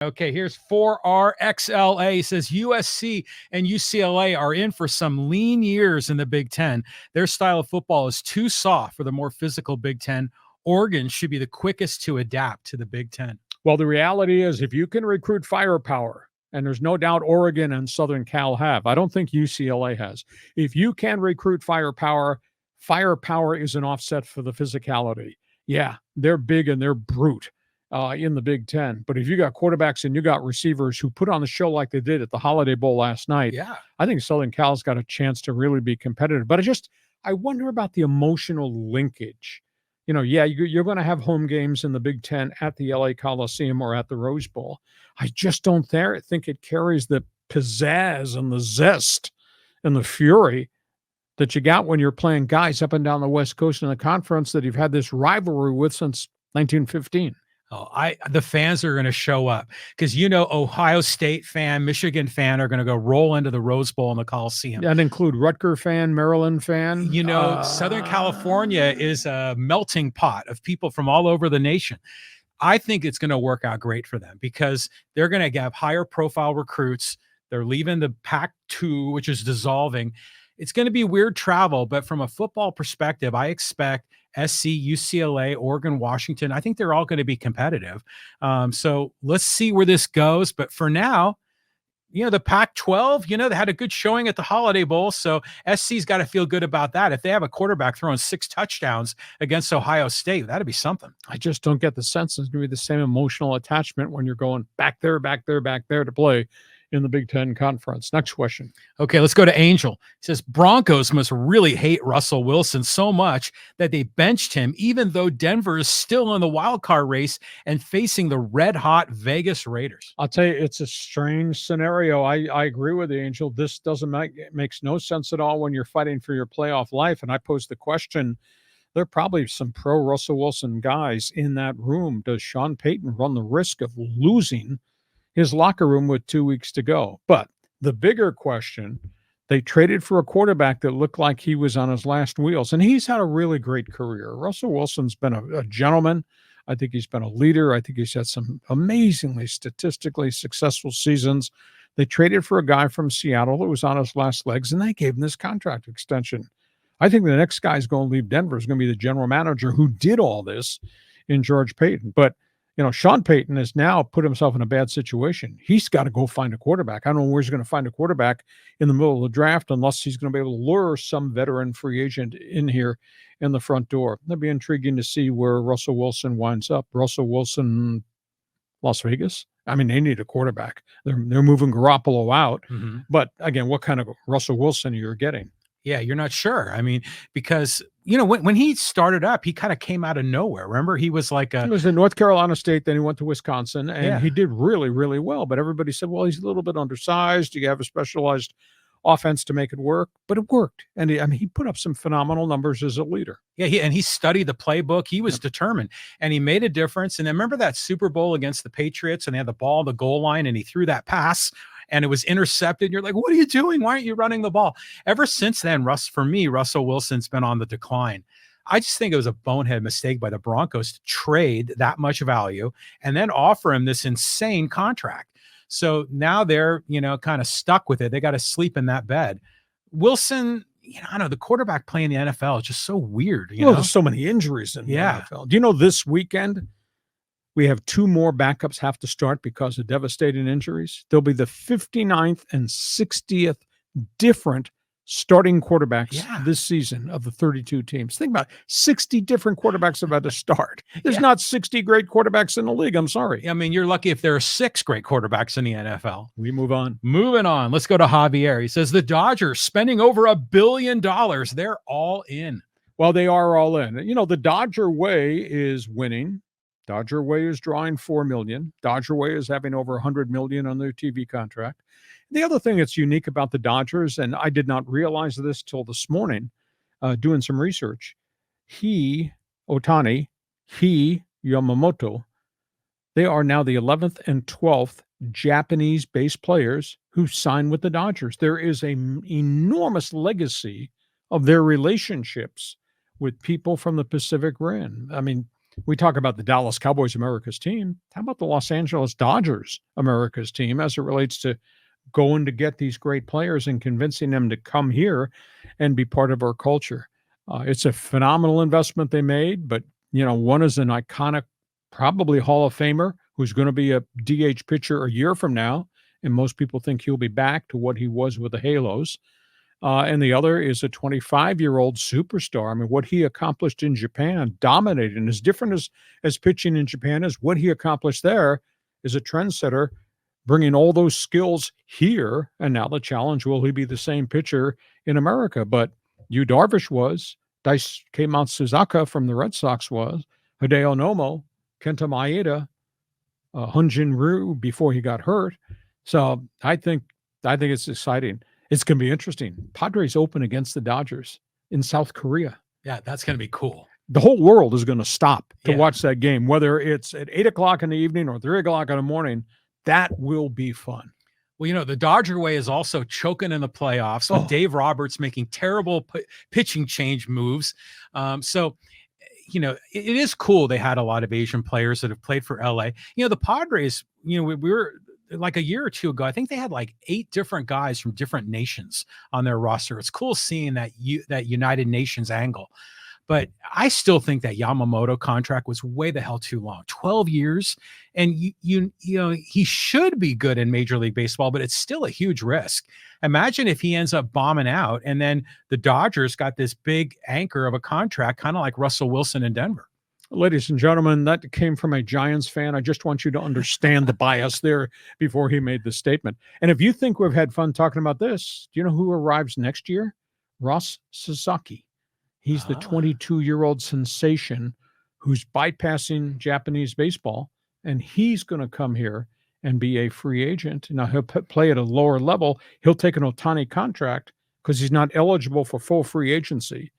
Okay, here's 4RXLA. It says USC and UCLA are in for some lean years in the Big 10. Their style of football is too soft for the more physical Big 10. Oregon should be the quickest to adapt to the Big 10. Well, the reality is if you can recruit firepower, and there's no doubt Oregon and Southern Cal have, I don't think UCLA has. If you can recruit firepower, firepower is an offset for the physicality. Yeah, they're big and they're brute in the Big 10. But if you got quarterbacks and you got receivers who put on the show like they did at the Holiday Bowl last night, Yeah. I think Southern Cal's got a chance to really be competitive. But I wonder about the emotional linkage. You know, yeah, you're going to have home games in the Big 10 at the LA Coliseum or at the Rose Bowl. I just don't think it carries the pizzazz and the zest and the fury that you got when you're playing guys up and down the West Coast in the conference that you've had this rivalry with since 1915. Oh, the fans are going to show up because, Ohio State fan, Michigan fan are going to go roll into the Rose Bowl in the Coliseum. That include Rutger fan, Maryland fan. Southern California is a melting pot of people from all over the nation. I think it's going to work out great for them because they're going to have higher profile recruits. They're leaving the Pac-2, which is dissolving. It's going to be weird travel, but from a football perspective, I expect SC, UCLA, Oregon, Washington, I think they're all going to be competitive. So let's see where this goes. But for now, the Pac-12, they had a good showing at the Holiday Bowl. So SC's got to feel good about that. If they have a quarterback throwing 6 touchdowns against Ohio State, that'd be something. I just don't get the sense it's going to be the same emotional attachment when you're going back there to play in the Big 10 conference. Next question. Okay, let's go to Angel. He says, Broncos must really hate Russell Wilson so much that they benched him, even though Denver is still in the wild card race and facing the red-hot Vegas Raiders. I'll tell you, it's a strange scenario. I agree with the Angel. This makes no sense at all when you're fighting for your playoff life. And I pose the question, there are probably some pro-Russell Wilson guys in that room. Does Sean Payton run the risk of losing his locker room with 2 weeks to go? But the bigger question, they traded for a quarterback that looked like he was on his last wheels, and he's had a really great career. Russell Wilson's been a gentleman. I think he's been a leader. I think he's had some amazingly statistically successful seasons. They traded for a guy from Seattle that was on his last legs, and they gave him this contract extension. I think the next guy's going to leave Denver is going to be the general manager who did all this in George Payton. But Sean Payton has now put himself in a bad situation. He's got to go find a quarterback. I don't know where he's going to find a quarterback in the middle of the draft unless he's going to be able to lure some veteran free agent in here in the front door. That'd be intriguing to see where Russell Wilson winds up. Russell Wilson, Las Vegas? I mean, they need a quarterback. They're moving Garoppolo out. Mm-hmm. But again, what kind of Russell Wilson you're getting? Yeah, you're not sure. I mean, because, when he started up, he kind of came out of nowhere. Remember, he was like he was in North Carolina State, then he went to Wisconsin, and he did really, really well. But everybody said, well, he's a little bit undersized. You have a specialized offense to make it work. But it worked. And he put up some phenomenal numbers as a leader. Yeah, he studied the playbook. He was determined, and he made a difference. And remember that Super Bowl against the Patriots, and they had the ball on the goal line, and he threw that pass, and it was intercepted. You're like, what are you doing? Why aren't you running the ball? Ever since then, Russell Wilson's been on the decline. I just think it was a bonehead mistake by the Broncos to trade that much value and then offer him this insane contract. So now they're, kind of stuck with it. They got to sleep in that bed. Wilson, I know the quarterback play in the NFL is just so weird. There's so many injuries in the NFL. Do you know this weekend we have 2 more backups have to start because of devastating injuries? There'll be the 59th and 60th different starting quarterbacks this season of the 32 teams. Think about it. 60 different quarterbacks about to start. There's not 60 great quarterbacks in the league. I'm sorry. I mean, you're lucky if there are 6 great quarterbacks in the NFL. We move on. Moving on. Let's go to Javier. He says the Dodgers spending over $1 billion. They're all in. Well, they are all in. The Dodger way is winning. Dodger way is drawing $4 million. Dodger way is having over $100 million on their TV contract. The other thing that's unique about the Dodgers, and I did not realize this till this morning, doing some research, Ohtani, Yamamoto, they are now the 11th and 12th Japanese-based players who signed with the Dodgers. There is an enormous legacy of their relationships with people from the Pacific Rim. I mean, We talk about the Dallas Cowboys, America's team. How about the Los Angeles Dodgers, America's team, as it relates to going to get these great players and convincing them to come here and be part of our culture? It's a phenomenal investment they made, but one is an iconic, probably Hall of Famer who's going to be a DH pitcher a year from now, and most people think he'll be back to what he was with the Halos. And the other is a 25-year-old superstar. I mean, what he accomplished in Japan, dominating, as different as pitching in Japan is, what he accomplished there is a trendsetter, bringing all those skills here. And now the challenge, will he be the same pitcher in America? But Yu Darvish was, Daisuke Matsuzaka from the Red Sox was, Hideo Nomo, Kenta Maeda, Hyunjin Ryu before he got hurt. So I think it's exciting. It's going to be interesting. Padres open against the Dodgers in South Korea. Yeah, that's going to be cool. The whole world is going to stop to watch that game, whether it's at 8 o'clock in the evening or 3 o'clock in the morning. That will be fun. Well, the Dodger way is also choking in the playoffs with Dave Roberts making terrible pitching change moves. So it is cool. They had a lot of Asian players that have played for LA. The Padres, we were like a year or two ago, I think they had like 8 different guys from different nations on their roster. It's cool seeing that United Nations angle. But I still think that Yamamoto contract was way the hell too long. 12 years. And he should be good in Major League Baseball, but it's still a huge risk. Imagine if he ends up bombing out and then the Dodgers got this big anchor of a contract, kind of like Russell Wilson in Denver. Ladies and gentlemen, that came from a Giants fan. I just want you to understand the bias there before he made the statement. And if you think we've had fun talking about this, do you know who arrives next year? Ross Sasaki. He's the 22-year-old sensation who's bypassing Japanese baseball, and he's going to come here and be a free agent. Now, he'll play at a lower level. He'll take an Ohtani contract because he's not eligible for full free agency,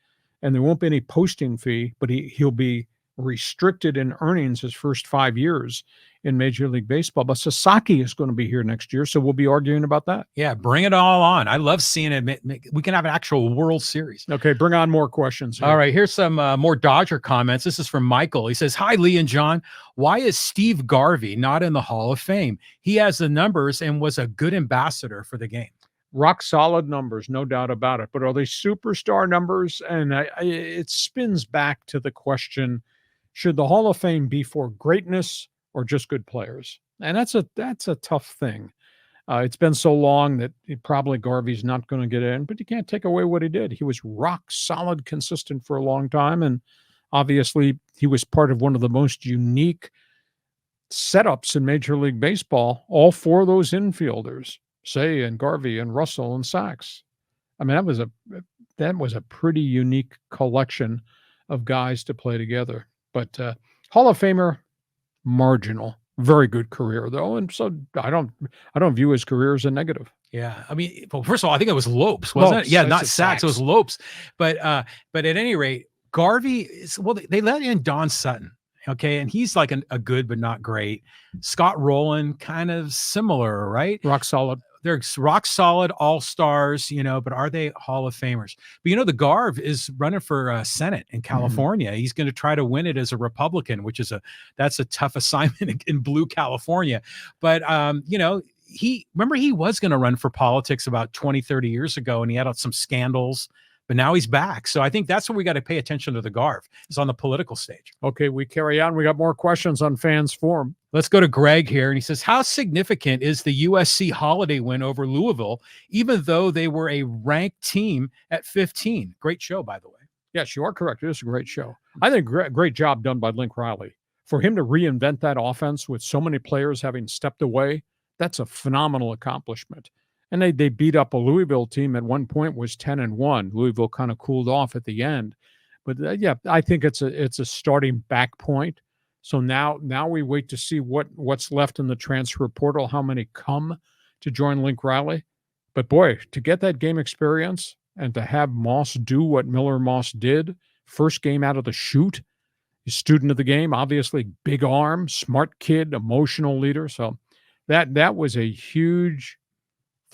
and there won't be any posting fee, but he'll be restricted in earnings his first 5 years in Major League Baseball. But Sasaki is going to be here next year, so we'll be arguing about that. Yeah, bring it all on. I love seeing it. We can have an actual World Series. Okay, bring on more questions here. All right, here's some more Dodger comments. This is from Michael. He says, "Hi, Lee and John. Why is Steve Garvey not in the Hall of Fame? He has the numbers and was a good ambassador for the game." Rock solid numbers, no doubt about it. But are they superstar numbers? And it spins back to the question, should the Hall of Fame be for greatness or just good players? And that's a tough thing. It's been so long that probably Garvey's not going to get in, but you can't take away what he did. He was rock solid, consistent for a long time. And obviously he was part of one of the most unique setups in Major League Baseball. All 4 of those infielders, Say and Garvey and Russell and Sachs. I mean, that was a pretty unique collection of guys to play together. But Hall of Famer, marginal. Very good career though, and so I don't view his career as a negative. Yeah, I mean, well, first of all, I think it was Lopes, wasn't it? Yeah, not Sachs. It was Lopes. But at any rate, Garvey is, well, they let in Don Sutton, okay, and he's like a good but not great. Scott Rowland, kind of similar, right? Rock solid. They're rock solid all-stars, but are they Hall of Famers? But the Garv is running for Senate in California. He's going to try to win it as a Republican, which is that's a tough assignment in blue California. But he was going to run for politics about 20, 30 years ago, and he had some scandals. But now he's back. So I think that's where we got to pay attention to the Garv, is on the political stage. Okay, we carry on. We got more questions on Fans Forum. Let's go to Greg here. And he says, how significant is the USC holiday win over Louisville, even though they were a ranked team at 15? Great show, by the way. Yes, you are correct. It is a great show. I think great job done by Link Riley. For him to reinvent that offense with so many players having stepped away, that's a phenomenal accomplishment. And they beat up a Louisville team at one point was 10-1. Louisville kind of cooled off at the end. But I think it's a starting back point. So now we wait to see what's left in the transfer portal, how many come to join Link Riley. But boy, to get that game experience and to have Moss do what Miller Moss did, first game out of the chute, student of the game, obviously big arm, smart kid, emotional leader. So that was a huge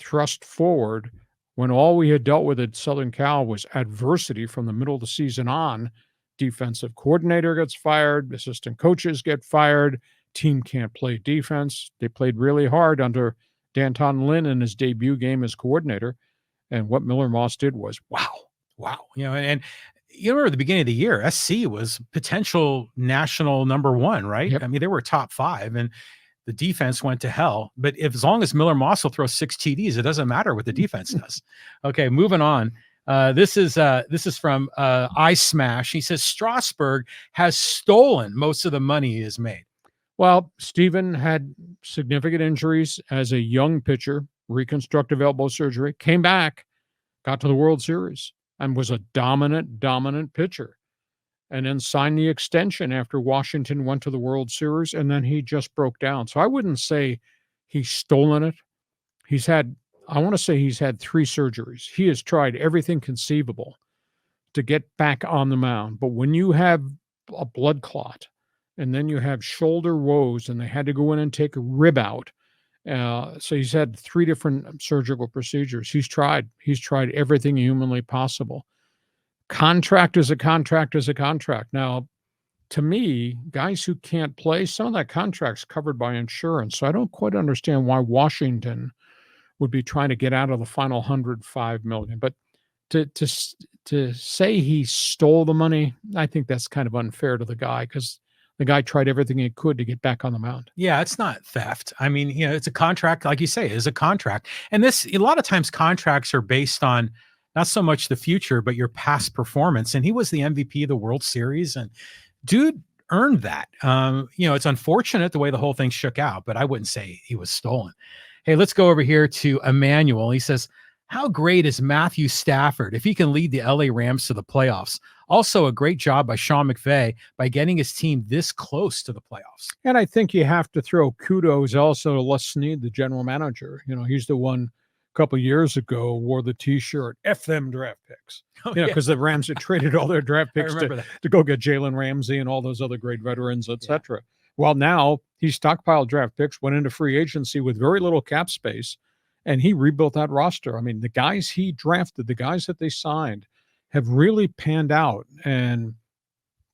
thrust forward when all we had dealt with at Southern Cal was adversity from the middle of the season on. defensive coordinator gets fired, assistant coaches get fired, team can't play defense. They played really hard under Danton Lynn in his debut game as coordinator. And what Miller Moss did was, wow. And you remember at the beginning of the year, SC was potential national number one, right? Yep. I mean, they were top 5, and the defense went to hell. But as long as Miller Moss will throw 6 TDs, it doesn't matter what the defense does. Okay, moving on. This is from Ice Smash. He says Strasburg has stolen most of the money he has made. Well, Steven had significant injuries as a young pitcher, reconstructive elbow surgery, came back, got to the World Series, and was a dominant pitcher. And then signed the extension after Washington went to the World Series, and then he just broke down. So I wouldn't say he's stolen it. He's had 3 surgeries. He has tried everything conceivable to get back on the mound. But when you have a blood clot, and then you have shoulder woes, and they had to go in and take a rib out. So he's had 3 different surgical procedures. He's tried everything humanly possible. Contract is a contract is a contract. Now, to me, guys who can't play, some of that contract's covered by insurance. So I don't quite understand why Washington would be trying to get out of the final $105 million. But to say he stole the money, I think that's kind of unfair to the guy, because the guy tried everything he could to get back on the mound. Yeah, it's not theft. I mean, it's a contract, like you say, it is a contract. And a lot of times contracts are based on not so much the future, but your past performance. And he was the MVP of the World Series, and dude earned that. It's unfortunate the way the whole thing shook out, but I wouldn't say he was stolen. Hey, let's go over here to Emmanuel. He says, how great is Matthew Stafford if he can lead the LA Rams to the playoffs? Also, a great job by Sean McVay by getting his team this close to the playoffs. And I think you have to throw kudos also to Les Snead, the general manager. He's the one a couple of years ago wore the T-shirt, F them draft picks. Because the Rams had traded all their draft picks to go get Jalen Ramsey and all those other great veterans, etc. Yeah. Well, now he stockpiled draft picks, went into free agency with very little cap space, and he rebuilt that roster. I mean, the guys he drafted, the guys that they signed, have really panned out, and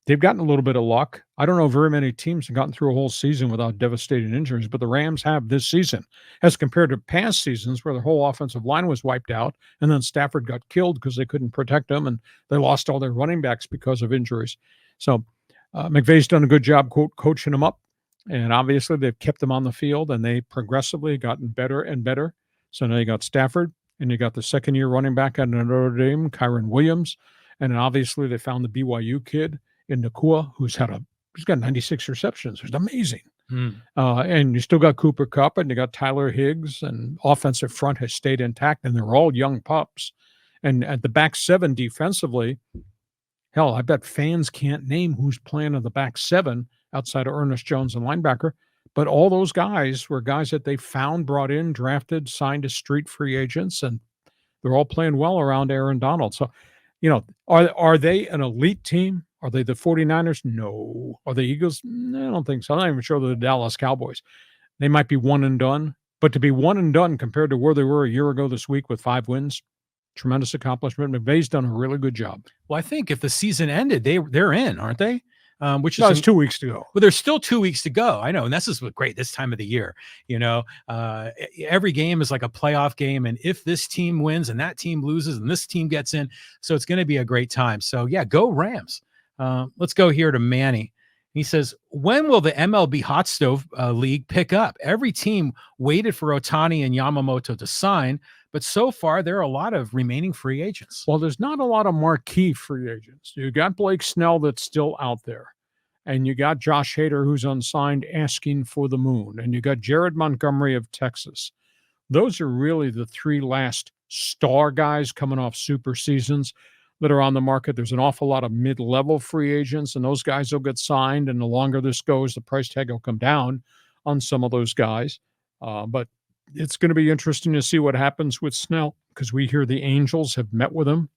they've gotten a little bit of luck. I don't know very many teams have gotten through a whole season without devastating injuries, but the Rams have this season, as compared to past seasons where their whole offensive line was wiped out, and then Stafford got killed because they couldn't protect him, and they lost all their running backs because of injuries. So McVay's done a good job coaching them up, and obviously they've kept them on the field, and they progressively gotten better and better. So now you got Stafford, and you got the second-year running back at Notre Dame, Kyron Williams, and then obviously they found the BYU kid in Nakua, who's got 96 receptions. It's amazing. And you still got Cooper Kupp, and you got Tyler Higgs, and offensive front has stayed intact, and they're all young pups. And at the back 7 defensively, hell, I bet fans can't name who's playing in the back 7 outside of Ernest Jones and linebacker. But all those guys were guys that they found, brought in, drafted, signed as street free agents, and they're all playing well around Aaron Donald. So, are they an elite team? Are they the 49ers? No. Are the Eagles? No, I don't think so. I'm not even sure they're the Dallas Cowboys. They might be one and done, but to be one and done compared to where they were a year ago this week with 5 wins, tremendous accomplishment. McVay's done a really good job. Well, I think if the season ended, they're in, aren't they? Which is 2 weeks to go. Well, there's still 2 weeks to go. I know. And this is great this time of the year. Every game is like a playoff game. And if this team wins and that team loses and this team gets in, so it's going to be a great time. So yeah, go Rams. Let's go here to Manny. He says, when will the MLB Hot Stove League pick up? Every team waited for Ohtani and Yamamoto to sign, but so far there are a lot of remaining free agents. Well, there's not a lot of marquee free agents. You got Blake Snell that's still out there, and you got Josh Hader who's unsigned asking for the moon, and you got Jared Montgomery of Texas. Those are really the 3 last star guys coming off super seasons that are on the market. There's an awful lot of mid-level free agents, and those guys will get signed, and the longer this goes, the price tag will come down on some of those guys. But it's going to be interesting to see what happens with Snell, because we hear the Angels have met with him.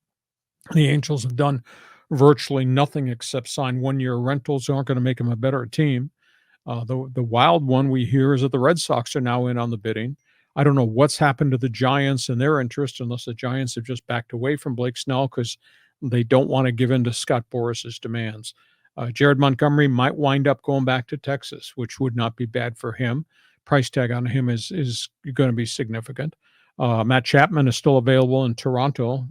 The Angels have done virtually nothing except sign 1-year rentals who aren't going to make him a better team. The wild one we hear is that the Red Sox are now in on the bidding. I don't know what's happened to the Giants and their interest, unless the Giants have just backed away from Blake Snell because They don't want to give in to Scott Boras's demands. Jared Montgomery might wind up going back to Texas, which would not be bad for him. Price tag on him is going to be significant. Matt Chapman is still available in Toronto.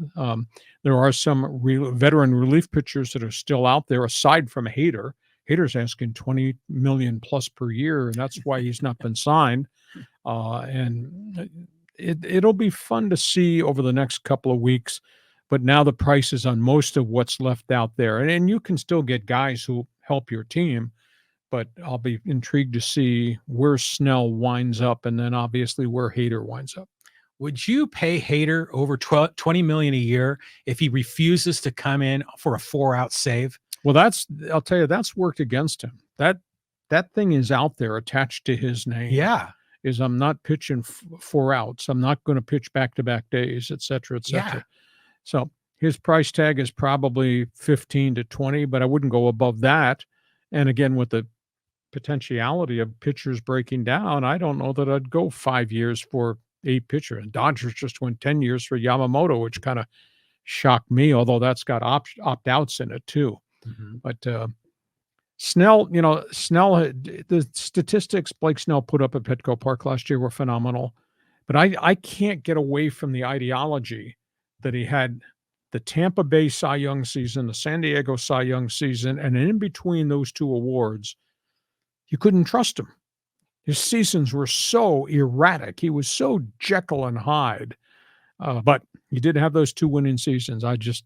There are some veteran relief pitchers that are still out there, aside from Hader. Hader's asking $20 million plus per year, and that's why he's not been signed. And it'll be fun to see over the next couple of weeks. But now the prices on most of what's left out there, and you can still get guys who help your team. But I'll be intrigued to see where Snell winds up, and then obviously where Hader winds up. Would you pay Hader over $20 million a year if he refuses to come in for a 4-out save? Well, I'll tell you, that's worked against him. That thing is out there attached to his name. Yeah. Is I'm not pitching 4 outs. I'm not going to pitch back-to-back days, et cetera, et cetera. Yeah. So his price tag is probably 15 to 20, but I wouldn't go above that. And again, with the potentiality of pitchers breaking down, I don't know that I'd go 5 years for a pitcher. And Dodgers just went 10 years for Yamamoto, which kind of shocked me, although that's got opt-outs in it too. Mm-hmm. But Snell, the statistics Blake Snell put up at Petco Park last year were phenomenal. But I can't get away from the ideology that he had the Tampa Bay Cy Young season, the San Diego Cy Young season, and in between those two awards, you couldn't trust him. His seasons were so erratic. He was so Jekyll and Hyde. But he did have those 2 winning seasons. I just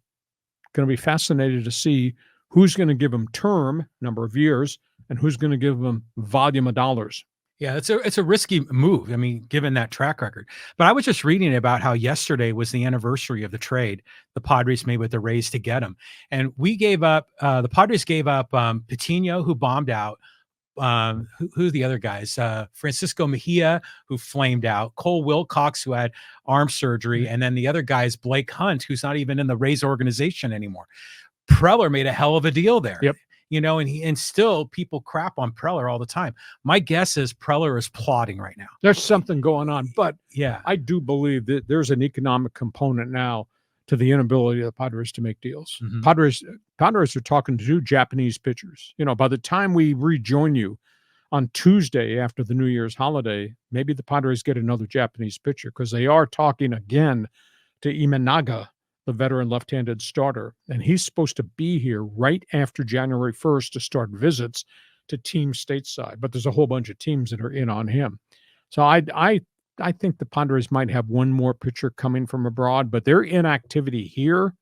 going to be fascinated to see who's going to give him term, number of years, and who's going to give him volume of dollars. Yeah, it's a risky move. I mean, given that track record. But I was just reading about how yesterday was the anniversary of the trade the Padres made with the Rays to get him. And we gave up, the Padres gave up Patino, who bombed out. Who's the other guys? Francisco Mejia, who flamed out. Cole Wilcox, who had arm surgery. And then the other guy is Blake Hunt, who's not even in the Rays organization anymore. Preller made a hell of a deal there. Yep. And still people crap on Preller all the time. My guess is Preller is plotting right now. There's something going on, but yeah, I do believe that there's an economic component now to the inability of the Padres to make deals. Mm-hmm. Padres are talking to 2 Japanese pitchers. By the time we rejoin you on Tuesday after the New Year's holiday, maybe the Padres get another Japanese pitcher, because they are talking again to Imanaga, the veteran left-handed starter, and he's supposed to be here right after January 1st to start visits to teams stateside. But there's a whole bunch of teams that are in on him. So I think the Padres might have one more pitcher coming from abroad, but their inactivity here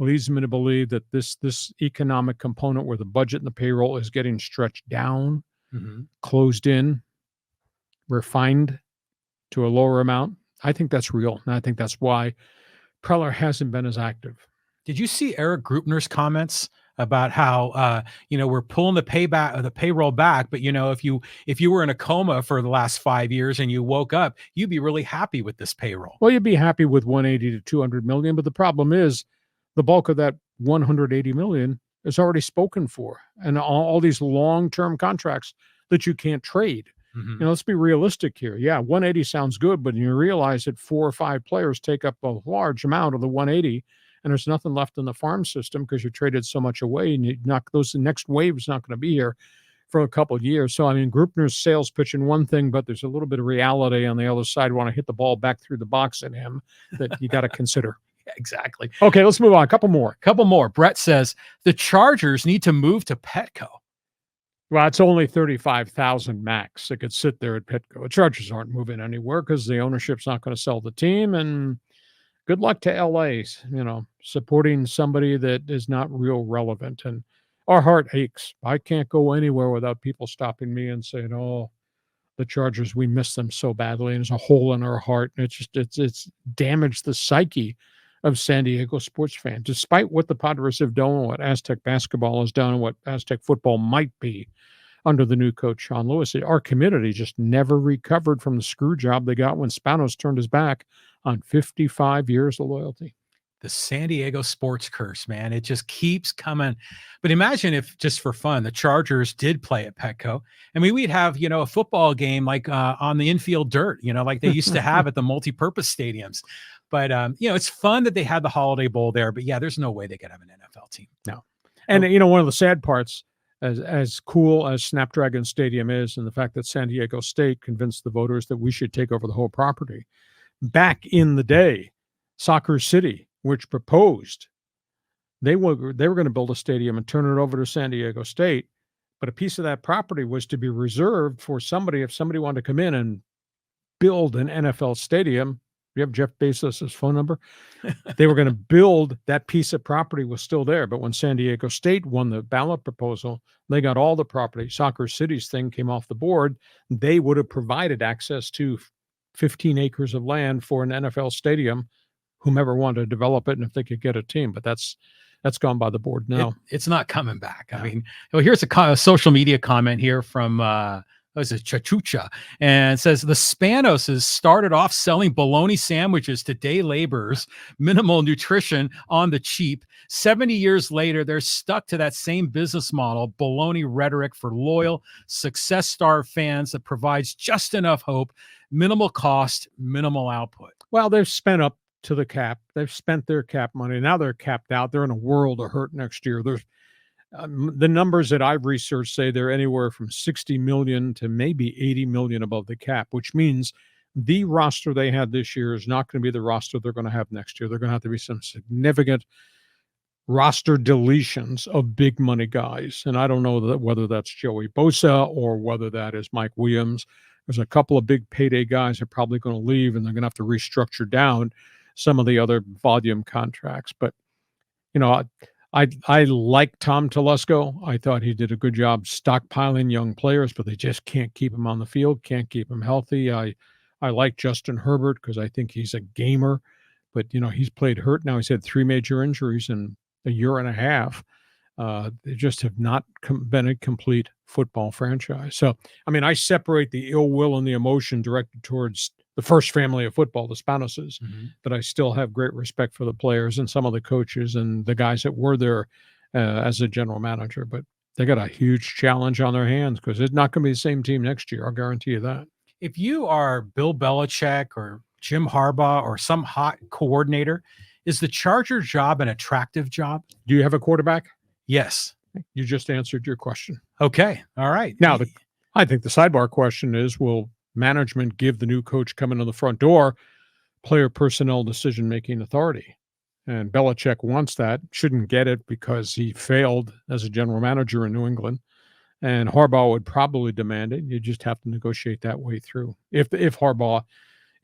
leads me to believe that this economic component where the budget and the payroll is getting stretched down, closed in, refined to a lower amount. I think that's real, and I think that's why Preller hasn't been as active. Did you see Eric Grupner's comments about how we're pulling the payroll back, but if you were in a coma for the last 5 years and you woke up, you'd be really happy with this payroll. Well, you'd be happy with 180 to 200 million, but the problem is the bulk of that 180 million is already spoken for, and all these long-term contracts that you can't trade. Let's be realistic here. Yeah, 180 sounds good, but you realize that 4 or 5 players take up a large amount of the 180, and there's nothing left in the farm system because you traded so much away, and the next wave is not going to be here for a couple of years. So, I mean, Grupner's sales pitching one thing, but there's a little bit of reality on the other side. Want to hit the ball back through the box in him that you got to consider. Yeah, exactly. Okay, let's move on. A couple more. Brett says the Chargers need to move to Petco. Well, it's only 35,000 max. It could sit there at Petco. The Chargers aren't moving anywhere because the ownership's not going to sell the team. And good luck to LA, supporting somebody that is not real relevant. And our heart aches. I can't go anywhere without people stopping me and saying, "Oh, the Chargers, we miss them so badly." And there's a hole in our heart. And it's damaged the psyche of San Diego sports fans, despite what the Padres have done, what Aztec basketball has done, and what Aztec football might be under the new coach, Sean Lewis. Our community just never recovered from the screw job they got when Spanos turned his back on 55 years of loyalty. The San Diego sports curse, man. It just keeps coming. But imagine if, just for fun, the Chargers did play at Petco. I mean, we'd have, a football game like on the infield dirt, like they used to have at the multi-purpose stadiums. But it's fun that they had the Holiday Bowl there. But yeah, there's no way they could have an NFL team. No. And one of the sad parts, as cool as Snapdragon Stadium is, and the fact that San Diego State convinced the voters that we should take over the whole property, back in the day, Soccer City, which proposed they were going to build a stadium and turn it over to San Diego State, but a piece of that property was to be reserved for somebody if somebody wanted to come in and build an NFL stadium. You have Jeff Bezos' phone number. They were going to build that piece of property was still there. But when San Diego State won the ballot proposal, they got all the property. Soccer City's thing came off the board. They would have provided access to 15 acres of land for an NFL stadium, whomever wanted to develop it, and if they could get a team. But that's gone by the board now. It's not coming back. I mean, here's a social media comment here from Chachucha, and it says the Spanoses started off selling bologna sandwiches to day laborers, minimal nutrition on the cheap. 70 years later, they're stuck to that same business model, bologna rhetoric for loyal, success-starved fans that provides just enough hope, minimal cost, minimal output. Well, they've spent up to the cap. They've spent their cap money. Now they're capped out. They're in a world of hurt next year. There's the numbers that I've researched say they're anywhere from 60 million to maybe 80 million above the cap, which means the roster they had this year is not going to be the roster they're going to have next year. They're going to have to be some significant roster deletions of big money guys. And I don't know whether that's Joey Bosa or whether that is Mike Williams. There's a couple of big payday guys that are probably going to leave, and they're going to have to restructure down some of the other volume contracts. But, I like Tom Telesco. I thought he did a good job stockpiling young players, but they just can't keep him on the field, can't keep him healthy. I like Justin Herbert because I think he's a gamer, but, he's played hurt now. He's had 3 major injuries in a year and a half. They just have not been a complete football franchise. So, I separate the ill will and the emotion directed towards the first family of football, the Spanoses, but I still have great respect for the players and some of the coaches and the guys that were there as a general manager. But they got a huge challenge on their hands because it's not going to be the same team next year. I'll guarantee you that. If you are Bill Belichick or Jim Harbaugh or some hot coordinator, is the Charger job an attractive job? Do you have a quarterback? Yes. You just answered your question. Okay. All right. Now, I think the sidebar question is, will management give the new coach coming in the front door player personnel decision-making authority? And Belichick wants that, shouldn't get it because he failed as a general manager in New England. And Harbaugh would probably demand it. You just have to negotiate that way through if Harbaugh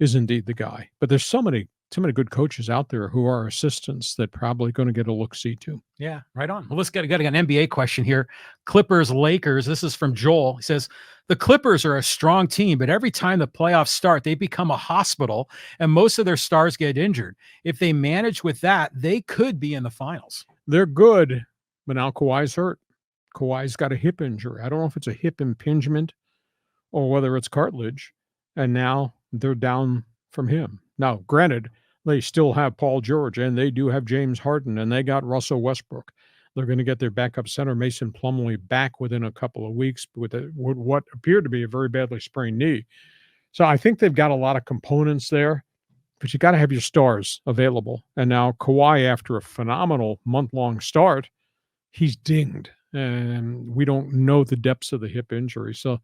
is indeed the guy. But there's so many good coaches out there who are assistants that probably going to get a look-see too. Yeah, right on. Well, let's got an NBA question here. Clippers, Lakers. This is from Joel. He says, the Clippers are a strong team, but every time the playoffs start, they become a hospital and most of their stars get injured. If they manage with that, they could be in the finals. They're good, but now Kawhi's hurt. Kawhi's got a hip injury. I don't know if it's a hip impingement or whether it's cartilage, and now they're down from him. Now, granted, they still have Paul George, and they do have James Harden, and they got Russell Westbrook. They're going to get their backup center, Mason Plumlee, back within a couple of weeks with what appeared to be a very badly sprained knee. So I think they've got a lot of components there, but you got to have your stars available. And now Kawhi, after a phenomenal month-long start, he's dinged, and we don't know the depths of the hip injury. So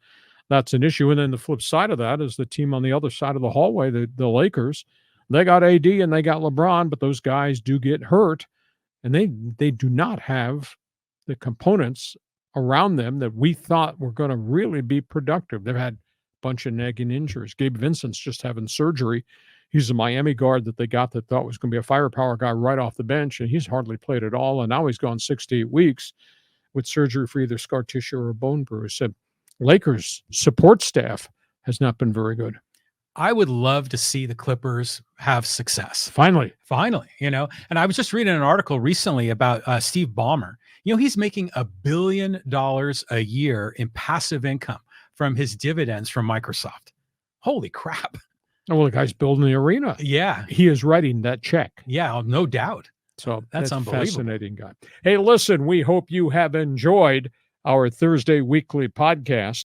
that's an issue. And then the flip side of that is the team on the other side of the hallway, the Lakers. They got AD and they got LeBron, but those guys do get hurt, and they do not have the components around them that we thought were going to really be productive. They've had a bunch of nagging injuries. Gabe Vincent's just having surgery. He's a Miami guard that they got that thought was going to be a firepower guy right off the bench, and he's hardly played at all. And now he's gone 6 to 8 weeks with surgery for either scar tissue or a bone bruise. So Lakers support staff has not been very good. I would love to see the Clippers have success. Finally, and I was just reading an article recently about Steve Ballmer. He's making $1 billion a year in passive income from his dividends from Microsoft. Holy crap. Oh, well, the guy's building the arena. Yeah. He is writing that check. Yeah, no doubt. So that's unbelievable. Fascinating guy. Hey, listen, we hope you have enjoyed our Thursday weekly podcast.